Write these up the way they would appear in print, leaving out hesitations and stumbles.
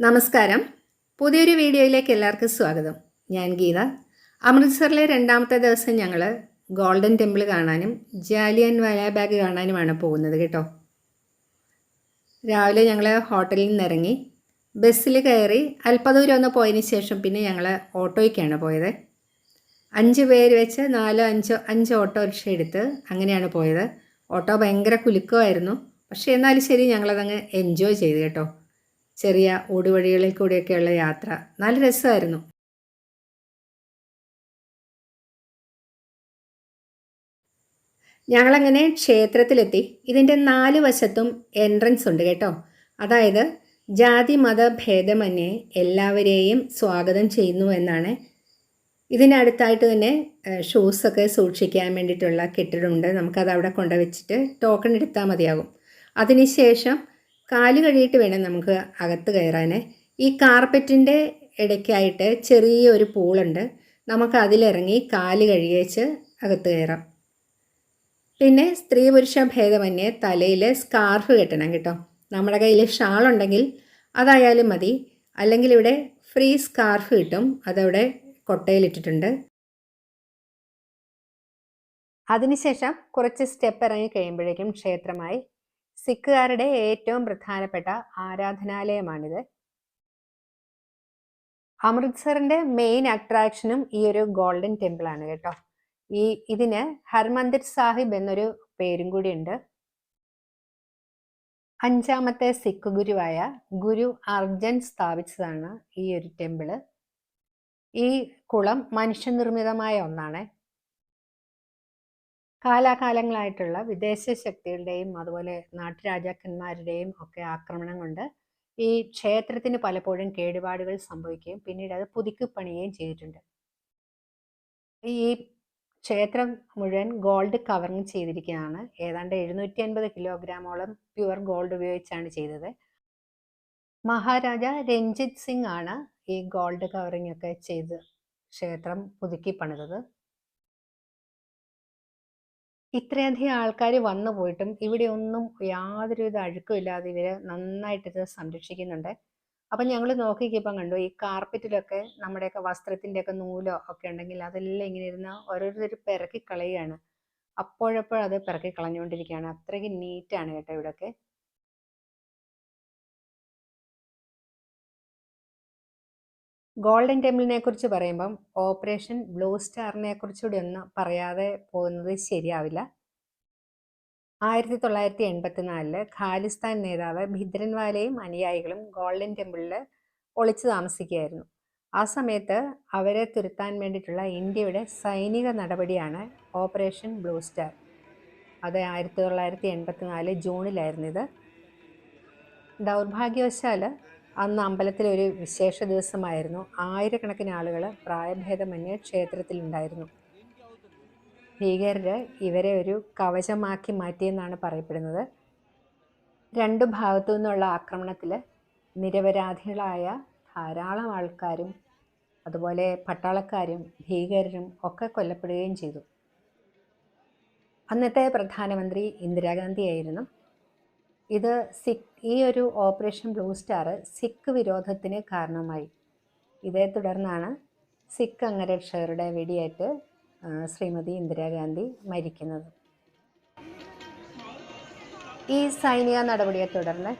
നമസ്കാരം. പുതിയൊരു വീഡിയോയിലേക്ക് എല്ലാവർക്കും സ്വാഗതം. ഞാൻ ഗീത. അമൃത്സറിലെ രണ്ടാമത്തെ ദിവസം ഞങ്ങൾ ഗോൾഡൻ ടെമ്പിൾ കാണാനും ജാലിയൻ വാലാബാഗ് കാണാനുമാണ് പോകുന്നത് കേട്ടോ. രാവിലെ ഞങ്ങൾ ഹോട്ടലിൽ നിന്ന് ഇറങ്ങി ബസ്സിൽ കയറി അല്പദൂരം ഒന്ന് പോയതിന് ശേഷം പിന്നെ ഞങ്ങൾ ഓട്ടോയ്ക്കാണ് പോയത്. 5 പേര് വെച്ച് 4-5 ഓട്ടോറിക്ഷ എടുത്ത് അങ്ങനെയാണ് പോയത്. ഓട്ടോ ഭയങ്കര കുലുക്കമായിരുന്നു. പക്ഷേ എന്നാലും ശരി, ഞങ്ങളതങ്ങ് എൻജോയ് ചെയ്തു കേട്ടോ. ചെറിയ ഊടുവഴികളിൽ കൂടിയൊക്കെയുള്ള യാത്ര നല്ല രസമായിരുന്നു. ഞങ്ങളങ്ങനെ ക്ഷേത്രത്തിലെത്തി. ഇതിൻ്റെ 4 വശത്തും എൻട്രൻസ് ഉണ്ട് കേട്ടോ. അതായത് ജാതി മത ഭേദമന്യേ എല്ലാവരെയും സ്വാഗതം ചെയ്യുന്നു എന്നാണ്. ഇതിനടുത്തായിട്ട് തന്നെ ഷൂസൊക്കെ സൂക്ഷിക്കാൻ വേണ്ടിയിട്ടുള്ള കെട്ടിടമുണ്ട്. നമുക്കത് അവിടെ കൊണ്ടുവച്ചിട്ട് ടോക്കൺ എടുത്താൽ മതിയാകും. അതിനുശേഷം കാല് കഴുകിയിട്ട് വേണം നമുക്ക് അകത്ത് കയറാൻ. ഈ കാർപ്പറ്റിൻ്റെ ഇടയ്ക്കായിട്ട് ചെറിയൊരു പൂളുണ്ട്. നമുക്ക് അതിലിറങ്ങി കാല് കഴുകിയേച്ച് അകത്ത് കയറാം. പിന്നെ സ്ത്രീ പുരുഷ ഭേദമന്യേ തലയിൽ സ്കാർഫ് കെട്ടണം കേട്ടോ. നമ്മുടെ കയ്യിൽ ഷാളുണ്ടെങ്കിൽ അതായാലും മതി, അല്ലെങ്കിൽ ഇവിടെ ഫ്രീ സ്കാർഫ് കിട്ടും. അതവിടെ കൊട്ടയിലിട്ടിട്ടുണ്ട്. അതിനുശേഷം കുറച്ച് സ്റ്റെപ്പ് ഇറങ്ങി കഴിയുമ്പോഴേക്കും ക്ഷേത്രമായി. സിഖുകാരുടെ ഏറ്റവും പ്രധാനപ്പെട്ട ആരാധനാലയമാണിത്. അമൃത്സറിൻ്റെ മെയിൻ അട്രാക്ഷനും ഈ ഒരു ഗോൾഡൻ ടെമ്പിളാണ് കേട്ടോ. ഇതിന് ഹർമന്ദിർ സാഹിബ് എന്നൊരു പേരും കൂടിയുണ്ട്. 5ാമത്തെ സിഖ് ഗുരുവായ ഗുരു അർജൻ സ്ഥാപിച്ചതാണ് ഈ ഒരു ടെമ്പിള്. ഈ കുളം മനുഷ്യനിർമ്മിതമായ ഒന്നാണ്. കാലാകാലങ്ങളായിട്ടുള്ള വിദേശ ശക്തികളുടെയും അതുപോലെ നാട്ടുരാജാക്കന്മാരുടെയും ഒക്കെ ആക്രമണം കൊണ്ട് ഈ ക്ഷേത്രത്തിന് പലപ്പോഴും കേടുപാടുകൾ സംഭവിക്കുകയും പിന്നീട് അത് പുതുക്കിപ്പണിയുകയും ചെയ്തിട്ടുണ്ട്. ഈ ക്ഷേത്രം മുഴുവൻ ഗോൾഡ് കവറിങ് ചെയ്തിരിക്കുന്നതാണ്. ഏതാണ്ട് 750 കിലോഗ്രാമോളം പ്യുവർ ഗോൾഡ് ഉപയോഗിച്ചാണ് ചെയ്തത്. മഹാരാജ രഞ്ജിത് സിംഗ് ആണ് ഈ ഗോൾഡ് കവറിങ് ഒക്കെ ചെയ്ത് ക്ഷേത്രം പുതുക്കി പണിതത്. ഇത്രയധികം ആൾക്കാർ വന്നു പോയിട്ടും ഇവിടെ ഒന്നും യാതൊരുവിധ അഴുക്കുമില്ലാതെ ഇവർ നന്നായിട്ടിത് സംരക്ഷിക്കുന്നുണ്ട്. അപ്പം ഞങ്ങൾ നോക്കിയപ്പം കണ്ടു, ഈ കാർപ്പറ്റിലൊക്കെ നമ്മുടെയൊക്കെ വസ്ത്രത്തിൻ്റെയൊക്കെ നൂലോ ഒക്കെ ഉണ്ടെങ്കിൽ അതെല്ലാം ഇങ്ങനെ ഇരുന്ന് ഓരോരുത്തർ പിറക്കി കളയുകയാണ്. അപ്പോഴപ്പോഴത് പിറക്കി കളഞ്ഞുകൊണ്ടിരിക്കുകയാണ്. അത്രയ്ക്ക് നീറ്റാണ് കേട്ടോ ഇവിടെയൊക്കെ. ഗോൾഡൻ ടെമ്പിളിനെ കുറിച്ച് പറയുമ്പം ഓപ്പറേഷൻ ബ്ലൂ സ്റ്റാറിനെ കുറിച്ചുകൂടി ഒന്ന് പറയാതെ പോകുന്നത് ശരിയാവില്ല. 1984 ഖാലിസ്ഥാൻ നേതാവ് ഭിദ്രൻവാലയും അനുയായികളും ഗോൾഡൻ ടെമ്പിളിൽ ഒളിച്ചു താമസിക്കുകയായിരുന്നു. ആ സമയത്ത് അവരെ തുരത്താൻ വേണ്ടിയിട്ടുള്ള ഇന്ത്യയുടെ സൈനിക നടപടിയാണ് ഓപ്പറേഷൻ ബ്ലൂ സ്റ്റാർ. അത് 1984 ജൂണിലായിരുന്നു ഇത്. ദൗർഭാഗ്യവശാൽ അന്ന് അമ്പലത്തിലൊരു വിശേഷ ദിവസമായിരുന്നു. ആയിരക്കണക്കിന് ആളുകൾ പ്രായഭേദമന്യേ ക്ഷേത്രത്തിലുണ്ടായിരുന്നു. ഭീകരർ ഇവരെ ഒരു കവചമാക്കി മാറ്റിയെന്നാണ് പറയപ്പെടുന്നത്. 2 ഭാഗത്തു നിന്നുള്ള ആക്രമണത്തിൽ നിരപരാധികളായ ധാരാളം ആൾക്കാരും അതുപോലെ പട്ടാളക്കാരും ഭീകരരും ഒക്കെ കൊല്ലപ്പെടുകയും ചെയ്തു. അന്നത്തെ പ്രധാനമന്ത്രി ഇന്ദിരാഗാന്ധി ആയിരുന്നു. ഈ ഒരു ഓപ്പറേഷൻ ബ്ലൂ സ്റ്റാർ സിഖ് വിരോധത്തിന് കാരണമായി. ഇതേ തുടർന്നാണ് സിഖ് അംഗരക്ഷകരുടെ വെടിയേറ്റ് ശ്രീമതി ഇന്ദിരാഗാന്ധി മരിക്കുന്നത്. ഈ സൈനിക നടപടിയെ തുടർന്ന്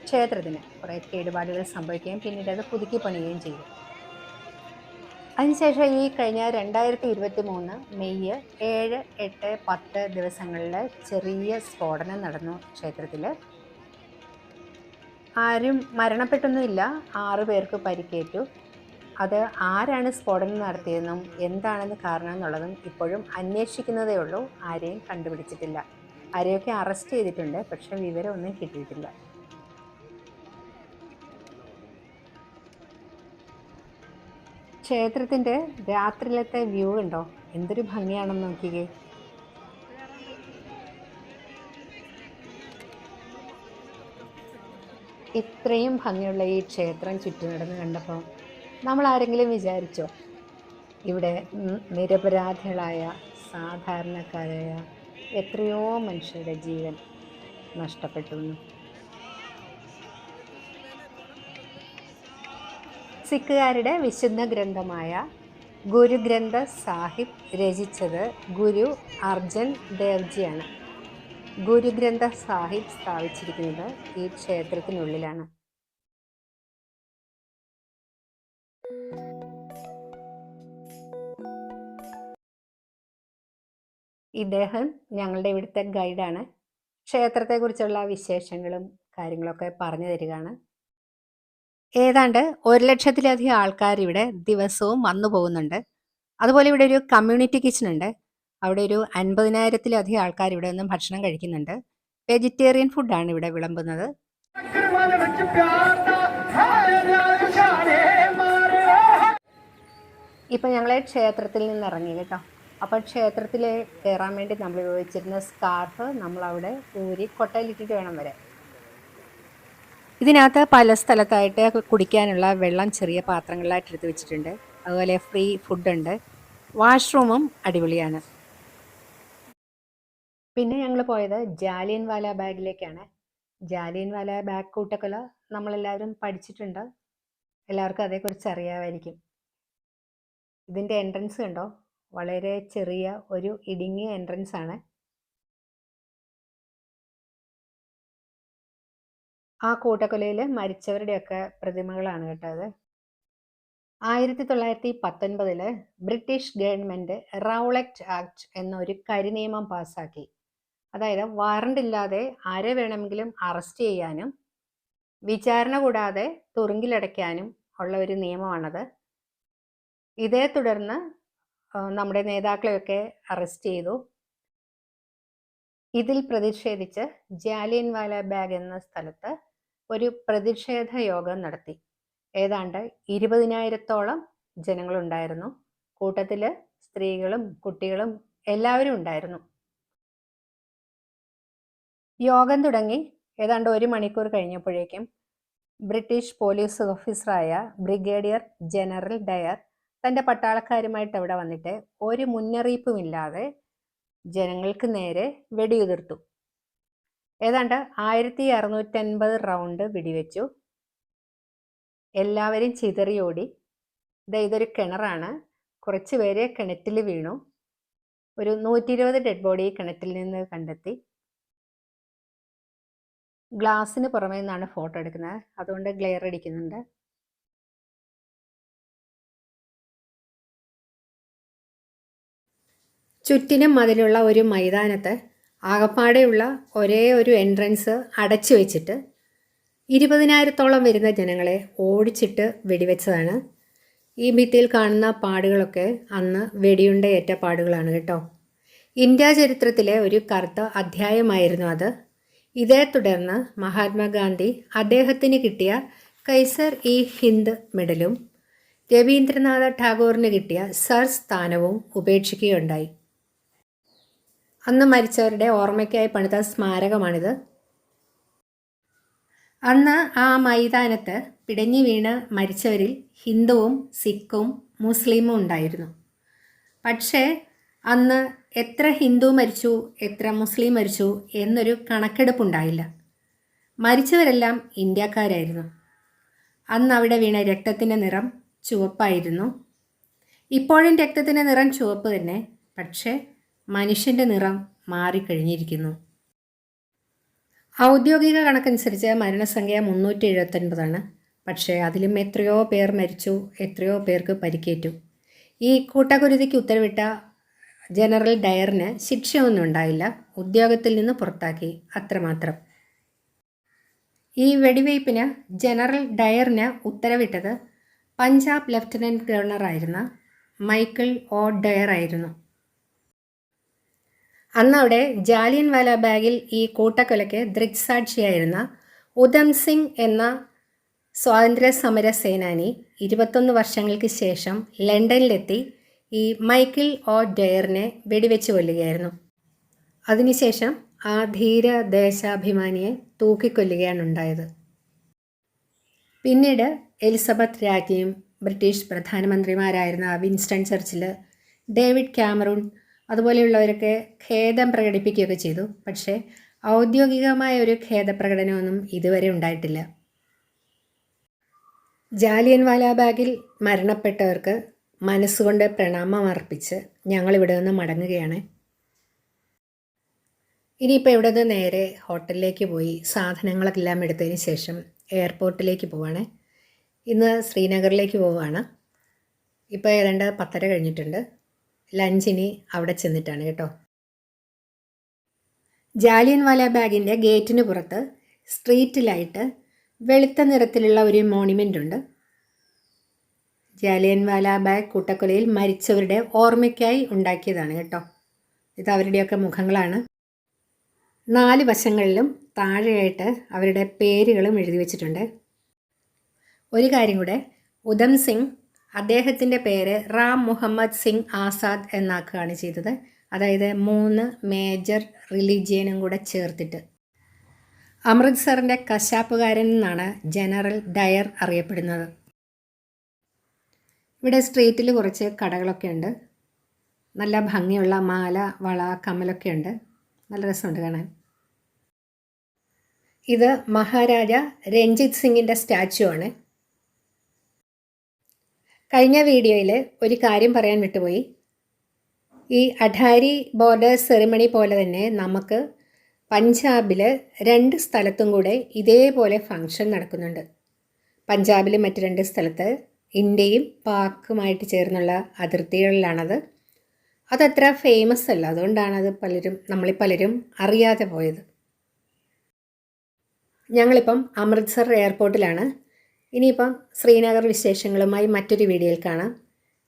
ക്ഷേത്രത്തിന് കുറേ കേടുപാടുകൾ സംഭവിക്കുകയും പിന്നീട് അത് പുതുക്കി പണിയുകയും ചെയ്തു. അതിനുശേഷം ഈ കഴിഞ്ഞ 2023 മെയ് 7, 8, 10 ദിവസങ്ങളിൽ ചെറിയ സ്ഫോടനം നടന്നു ക്ഷേത്രത്തിൽ. ആരും മരണപ്പെട്ടൊന്നുമില്ല, 6 പേർക്ക് പരിക്കേറ്റു. അത് ആരാണ് സ്ഫോടനം നടത്തിയതെന്നും എന്താണെന്ന് കാരണം എന്നുള്ളതും ഇപ്പോഴും അന്വേഷിക്കുന്നതേ ഉള്ളൂ. ആരെയും കണ്ടുപിടിച്ചിട്ടില്ല. ആരെയൊക്കെ അറസ്റ്റ് ചെയ്തിട്ടുണ്ട്, പക്ഷെ വിവരമൊന്നും കിട്ടിയിട്ടില്ല. ക്ഷേത്രത്തിൻ്റെ രാത്രിയിലത്തെ വ്യൂ ഉണ്ടോ, എന്തൊരു ഭംഗിയാണെന്ന് നോക്കിക്കേ. ഇത്രയും ഭംഗിയുള്ള ഈ ക്ഷേത്രം ചുറ്റി നടന്ന് കണ്ടപ്പോൾ നമ്മൾ ആരെങ്കിലും വിചാരിച്ചോ ഇവിടെ നിരപരാധികളായ സാധാരണക്കാരായ എത്രയോ മനുഷ്യരുടെ ജീവൻ നഷ്ടപ്പെട്ടു? സിഖുകാരുടെ വിശുദ്ധ ഗ്രന്ഥമായ ഗുരു ഗ്രന്ഥ സാഹിബ് രചിച്ചത് ഗുരു അർജൻ ദേവ്ജിയാണ്. ഗുരു ഗ്രന്ഥ സാഹിബ് സ്ഥാപിച്ചിരിക്കുന്നത് ഈ ക്ഷേത്രത്തിനുള്ളിലാണ്. ഇദ്ദേഹം ഞങ്ങളുടെ ഇവിടുത്തെ ഗൈഡാണ്. ക്ഷേത്രത്തെക്കുറിച്ചുള്ള വിശേഷങ്ങളും കാര്യങ്ങളൊക്കെ പറഞ്ഞു തരികയാണ്. ഏതാണ്ട് 1,00,000-ലധികം ആൾക്കാർ ഇവിടെ ദിവസവും വന്നു പോകുന്നുണ്ട്. അതുപോലെ ഇവിടെ ഒരു കമ്മ്യൂണിറ്റി കിച്ചൺ ഉണ്ട്. അവിടെ ഒരു 50,000-ലധികം ആൾക്കാർ ഇവിടെ നിന്നും ഭക്ഷണം കഴിക്കുന്നുണ്ട്. വെജിറ്റേറിയൻ ഫുഡാണ് ഇവിടെ വിളമ്പുന്നത്. ഇപ്പം ഞങ്ങളെ ക്ഷേത്രത്തിൽ നിന്ന് ഇറങ്ങി കേട്ടോ. അപ്പോൾ ക്ഷേത്രത്തിൽ കയറാൻ വേണ്ടി നമ്മൾ ഉപയോഗിച്ചിരുന്ന സ്കാർഫ് നമ്മളവിടെ ഊരി കൊട്ടയിലിട്ടിട്ട് വേണം വരാൻ. ഇതിനകത്ത് പല സ്ഥലത്തായിട്ട് കുടിക്കാനുള്ള വെള്ളം ചെറിയ പാത്രങ്ങളിലായിട്ട് എടുത്ത് വെച്ചിട്ടുണ്ട്. അതുപോലെ ഫ്രീ ഫുഡുണ്ട്. വാഷ്റൂമും അടിപൊളിയാണ്. പിന്നെ ഞങ്ങൾ പോയത് ജാലിയൻ വാല ബാഗിലേക്കാണ്. ജാലിയൻ വാല ബാഗ് കൂട്ടക്കൊല നമ്മളെല്ലാവരും പഠിച്ചിട്ടുണ്ട്. എല്ലാവർക്കും അതേക്കുറിച്ച് അറിയാമായിരിക്കും. ഇതിൻ്റെ എൻട്രൻസ് കണ്ടോ, വളരെ ചെറിയ ഒരു ഇടുങ്ങിയ എൻട്രൻസ് ആണ്. ആ കൂട്ടക്കൊലയിൽ മരിച്ചവരുടെയൊക്കെ പ്രതിമകളാണ് കേട്ടോ അത്. 1919 ബ്രിട്ടീഷ് ഗവൺമെൻറ് റൗളക്റ്റ് ആക്ട് എന്നൊരു കരിനിയമം പാസ്സാക്കി. അതായത് വാറണ്ട് ഇല്ലാതെ ആരെ വേണമെങ്കിലും അറസ്റ്റ് ചെയ്യാനും വിചാരണ കൂടാതെ തുറുങ്കിലടയ്ക്കാനും ഉള്ള ഒരു നിയമമാണത്. ഇതേ തുടർന്ന് നമ്മുടെ നേതാക്കളെയൊക്കെ അറസ്റ്റ് ചെയ്തു. ഇതിൽ പ്രതിഷേധിച്ച് ജാലിയൻ വാല ബാഗ് എന്ന സ്ഥലത്ത് ഒരു പ്രതിഷേധ യോഗം നടത്തി. ഏതാണ്ട് 20,000-ഓളം ജനങ്ങളുണ്ടായിരുന്നു. കൂട്ടത്തിൽ സ്ത്രീകളും കുട്ടികളും എല്ലാവരും ഉണ്ടായിരുന്നു. യോഗം തുടങ്ങി ഏതാണ്ട് 1 മണിക്കൂർ കഴിഞ്ഞപ്പോഴേക്കും ബ്രിട്ടീഷ് പോലീസ് ഓഫീസറായ ബ്രിഗേഡിയർ ജനറൽ ഡയർ തൻ്റെ പട്ടാളക്കാരുമായിട്ട് അവിടെ വന്നിട്ട് ഒരു മുന്നറിയിപ്പുമില്ലാതെ ജനങ്ങൾക്ക് നേരെ വെടിയുതിർത്തു. ഏതാണ്ട് 1650 റൗണ്ട് വെടിവെച്ചു. എല്ലാവരും ചിതറിയോടി. ഇതൊരു കിണറാണ്. കുറച്ച് പേര് കിണറ്റിൽ വീണു. ഒരു 120 ഡെഡ് ബോഡി കിണറ്റിൽ നിന്ന് കണ്ടെത്തി. ഗ്ലാസ്സിന് പുറമേ നിന്നാണ് ഫോട്ടോ എടുക്കുന്നത്, അതുകൊണ്ട് ഗ്ലെയർ അടിക്കുന്നുണ്ട്. ചുറ്റിനും മതിലുള്ള ഒരു മൈതാനത്ത് ആകപ്പാടെയുള്ള ഒരേ ഒരു എൻട്രൻസ് അടച്ചു വെച്ചിട്ട് 20,000-ഓളം വരുന്ന ജനങ്ങളെ ഓടിച്ചിട്ട് വെടിവെച്ചതാണ്. ഈ ഭിത്തിയിൽ കാണുന്ന പാടുകളൊക്കെ അന്ന് വെടിയുണ്ടയേറ്റ പാടുകളാണ് കേട്ടോ. ഇന്ത്യ ചരിത്രത്തിലെ ഒരു കറുത്ത അധ്യായമായിരുന്നു അത്. ഇതേ തുടർന്ന് മഹാത്മാഗാന്ധി അദ്ദേഹത്തിന് കിട്ടിയ കൈസർ ഇ ഹിന്ദ് മെഡലും രവീന്ദ്രനാഥ ടാഗോറിന് കിട്ടിയ സർ സ്ഥാനവും ഉപേക്ഷിക്കുകയുണ്ടായി. അന്ന് മരിച്ചവരുടെ ഓർമ്മയ്ക്കായി പണിത സ്മാരകമാണിത്. അന്ന് ആ മൈതാനത്ത് പിടഞ്ഞു വീണ് മരിച്ചവരിൽ ഹിന്ദുവും സിഖും മുസ്ലിമും ഉണ്ടായിരുന്നു. പക്ഷേ അന്ന് എത്ര ഹിന്ദു മരിച്ചു എത്ര മുസ്ലിം മരിച്ചു എന്നൊരു കണക്കെടുപ്പുണ്ടായില്ല. മരിച്ചവരെല്ലാം ഇന്ത്യക്കാരായിരുന്നു. അന്ന് അവിടെ വീണ രക്തത്തിൻ്റെ നിറം ചുവപ്പായിരുന്നു. ഇപ്പോഴും രക്തത്തിൻ്റെ നിറം ചുവപ്പ് തന്നെ, പക്ഷേ മനുഷ്യൻ്റെ നിറം മാറിക്കഴിഞ്ഞിരിക്കുന്നു. ഔദ്യോഗിക കണക്കനുസരിച്ച് മരണസംഖ്യ 379 പക്ഷേ അതിലും എത്രയോ പേർ മരിച്ചു, എത്രയോ പേർക്ക് പരിക്കേറ്റു. ഈ കൂട്ടക്കുരുതിക്ക് ഉത്തരവിട്ട ജനറൽ ഡയറിന് ശിക്ഷയൊന്നും ഉണ്ടായില്ല. ഉദ്യോഗത്തിൽ നിന്ന് പുറത്താക്കി, അത്രമാത്രം. ഈ വെടിവയ്പ്പിന് ജനറൽ ഡയറിന് ഉത്തരവിട്ടത് പഞ്ചാബ് ലഫ്റ്റനൻറ്റ് ഗവർണറായിരുന്ന മൈക്കിൾ ഒ ഡയർ ആയിരുന്നു. അന്ന് അവിടെ ജാലിയൻ വാല ബാഗിൽ ഈ കൂട്ടക്കൊലയ്ക്ക് ദൃക്സാക്ഷിയായിരുന്ന ഉധം സിംഗ് എന്ന സ്വാതന്ത്ര്യ സമര സേനാനി 21 വർഷങ്ങൾക്ക് ശേഷം ലണ്ടനിലെത്തി ഈ മൈക്കിൾ ഒ ഡയറിനെ വെടിവെച്ച് കൊല്ലുകയായിരുന്നു. അതിനുശേഷം ആ ധീര ദേശാഭിമാനിയെ തൂക്കിക്കൊല്ലുകയാണ് ഉണ്ടായത്. പിന്നീട് എലിസബത്ത് രാജ്ഞിയും ബ്രിട്ടീഷ് പ്രധാനമന്ത്രിമാരായിരുന്ന വിൻസ്റ്റൺ ചർച്ചിൽ, ഡേവിഡ് കാമറൂൺ അതുപോലെയുള്ളവരൊക്കെ ഖേദം പ്രകടിപ്പിക്കുകയൊക്കെ ചെയ്തു. പക്ഷേ ഔദ്യോഗികമായ ഒരു ഖേദപ്രകടനമൊന്നും ഇതുവരെ ഉണ്ടായിട്ടില്ല. ജാലിയൻവാല ബാഗിൽ മരണപ്പെട്ടവർക്ക് മനസ്സുകൊണ്ട് പ്രണാമം അർപ്പിച്ച് ഞങ്ങളിവിടെ നിന്ന് മടങ്ങുകയാണ്. ഇനിയിപ്പോൾ ഇവിടെ നിന്ന് നേരെ ഹോട്ടലിലേക്ക് പോയി സാധനങ്ങളെല്ലാം എടുത്തതിന് ശേഷം എയർപോർട്ടിലേക്ക് പോവാണ്. ഇന്ന് ശ്രീനഗറിലേക്ക് പോവുകയാണ്. ഇപ്പോൾ ഏതാണ്ട് 10:30 കഴിഞ്ഞിട്ടുണ്ട്. ലഞ്ചിന് അവിടെ ചെന്നിട്ടാണ് കേട്ടോ. ജാലിയൻവാല ബാഗിൻ്റെ ഗേറ്റിന് പുറത്ത് സ്ട്രീറ്റിലായിട്ട് വെളുത്ത നിറത്തിലുള്ള ഒരു മോണിമെൻ്റ് ഉണ്ട്. ജാലിയൻവാല ബാഗ് കൂട്ടക്കൊലയിൽ മരിച്ചവരുടെ ഓർമ്മയ്ക്കായി ഉണ്ടാക്കിയതാണ് കേട്ടോ. ഇത് അവരുടെയൊക്കെ മുഖങ്ങളാണ്. 4 വശങ്ങളിലും താഴെയായിട്ട് അവരുടെ പേരുകളും എഴുതി വച്ചിട്ടുണ്ട്. ഒരു കാര്യം കൂടെ, ഉധം സിംഗ് അദ്ദേഹത്തിൻ്റെ പേര് റാം മുഹമ്മദ് സിംഗ് ആസാദ് എന്നാക്കുകയാണ് ചെയ്തത്. അതായത് 3 മേജർ റിലീജിയനും കൂടെ ചേർത്തിട്ട്. അമൃത്സറിൻ്റെ കശാപ്പുകാരൻ എന്നാണ് ജനറൽ ഡയർ അറിയപ്പെടുന്നത്. ഇവിടെ സ്ട്രീറ്റിൽ കുറച്ച് കടകളൊക്കെ ഉണ്ട്. നല്ല ഭംഗിയുള്ള മാല, വള, കമ്മലൊക്കെ ഉണ്ട്. നല്ല രസമുണ്ട് കാണാൻ. ഇത് മഹാരാജ രഞ്ജിത് സിംഗിൻ്റെ സ്റ്റാച്ചു ആണ്. കഴിഞ്ഞ വീഡിയോയിൽ ഒരു കാര്യം പറയാൻ വിട്ടുപോയി. ഈ അഠാരി ബോർഡർ സെറിമണി പോലെ തന്നെ നമുക്ക് പഞ്ചാബിൽ 2 സ്ഥലത്തും കൂടെ ഇതേപോലെ ഫങ്ഷൻ നടക്കുന്നുണ്ട്. പഞ്ചാബിൽ മറ്റ് 2 സ്ഥലത്ത് ഇന്ത്യയും പാക്കുമായിട്ട് ചേർന്നുള്ള അതിർത്തികളിലാണത്. അതത്ര ഫേമസ് അല്ല, അതുകൊണ്ടാണ് അത് നമ്മളിൽ പലരും അറിയാതെ പോയത്. ഞങ്ങളിപ്പം അമൃത്സർ എയർപോർട്ടിലാണ്. ഇനിയിപ്പം ശ്രീനഗർ വിശേഷങ്ങളുമായി മറ്റൊരു വീഡിയോയിൽ കാണാം.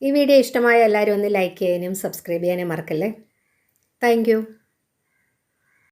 ഈ വീഡിയോ ഇഷ്ടമായ എല്ലാവരും ഒന്ന് ലൈക്ക് ചെയ്യാനും സബ്സ്ക്രൈബ് ചെയ്യാനും മറക്കല്ലേ. താങ്ക്